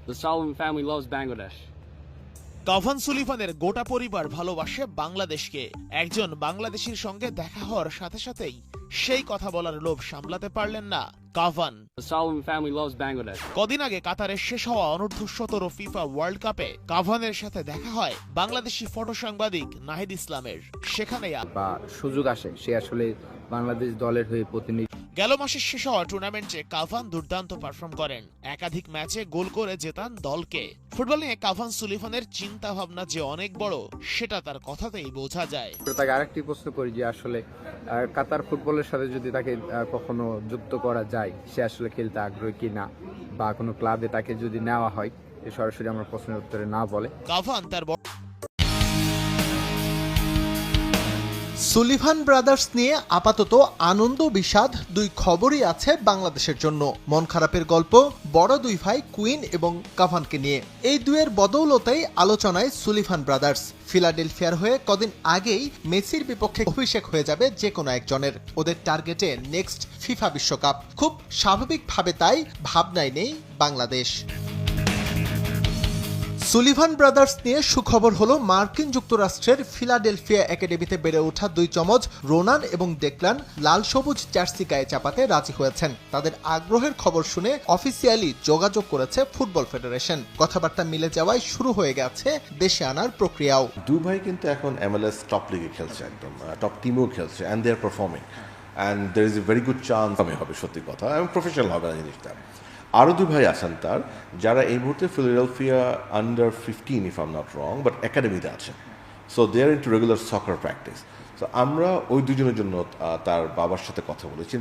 The Sullivan family loves Bangladesh. Kavan সুলিভানের গোটা পরিবার ভালোবাসে বাংলাদেশকে। একজন বাংলাদেশীর সঙ্গে দেখা হওয়ার সাথে সাথেই সেই কথা বলার লোভ সামলাতে পারলেন না Cavan. The Sullivan family loves Bangladesh. কদিন আগে কাতারে শেষ হওয়া অনূর্ধ্ব-17 ফিফা ওয়ার্ল্ড কাপে কাভানের সাথে দেখা হয় বাংলাদেশি ফটো সাংবাদিক নাহিদ ইসলামের। সেখানে বা সুযোগ আসে সে আসলে বাংলাদেশ দলের হয়ে প্রতিনিধি। গেল মাসে শেষ হওয়া টুর্নামেন্টে কাভান দুর্দান্ত পারফর্ম করেন, একাধিক ম্যাচে গোল করে জেতান দলকে। ফুটবল নিয়ে কাভান সুলিভানের চিন্তা ভাবনা যে অনেক বড় সেটা তার কথাতেই বোঝা যায়। তাকে আরেকটি প্রশ্ন করি যে আসলে কাতার ফুটবলের সাথে যদি তাকে কখনো যুক্ত করা যায়, সে আসলে খেলতে আগ্রহী কি না, বা কোনো ক্লাবে তাকে যদি নেওয়া হয়, সরাসরি আমার প্রশ্নের উত্তরে না বলে। কাভান তার সুলিভান ব্রাদার্স নিয়ে আপাতত আনন্দ বিষাদ দুই খবরই আছে বাংলাদেশের জন্য। মন খারাপের গল্প বড় দুই ভাই কুইন এবং কাভানকে নিয়ে। এই দুয়ের বদৌলতেই আলোচনায় সুলিভান ব্রাদার্স। ফিলাডেলফিয়ার হয়ে কদিন আগেই মেসির বিপক্ষে অভিষেক হয়ে যাবে যে কোনো একজনের। ওদের টার্গেটে নেক্সট ফিফা বিশ্বকাপ। খুব স্বাভাবিকভাবে তাই ভাবনায় নেই বাংলাদেশ। সুলিভান ব্রাদার্স নিয়ে সুখবর হলো মার্কিন যুক্তরাষ্ট্রের ফিলাডেলফিয়া একাডেমিতে বেড়ে ওঠা দুই চমজ রোনান এবং ডেকলান লাল সবুজ জার্সি গায়ে চাপাতে রাজি হয়েছেন। তাদের আগ্রহের খবর শুনে অফিসিয়ালি যোগাযোগ করেছে ফুটবল ফেডারেশন। কথাবার্তা মিলে যাওয়ায় শুরু হয়ে গেছে দেশে আনার প্রক্রিয়াও। দুই ভাই কিন্তু এখন MLS টপ লিগে খেলছে, একদম টপ টিমেও খেলছে, and they are performing, and there is a very good chance হবে সত্যি কথা, এবং প্রফেশনাল হবে না জিনিসটা। আরও দুই ভাই আছেন তার, যারা এই মুহূর্তে Philadelphia under 15 if I am not wrong, but একাডেমিতে আছেন। So they are into regular soccer practice. So আমরা ওই দুজনের জন্য তার বাবার সাথে কথা বলেছি।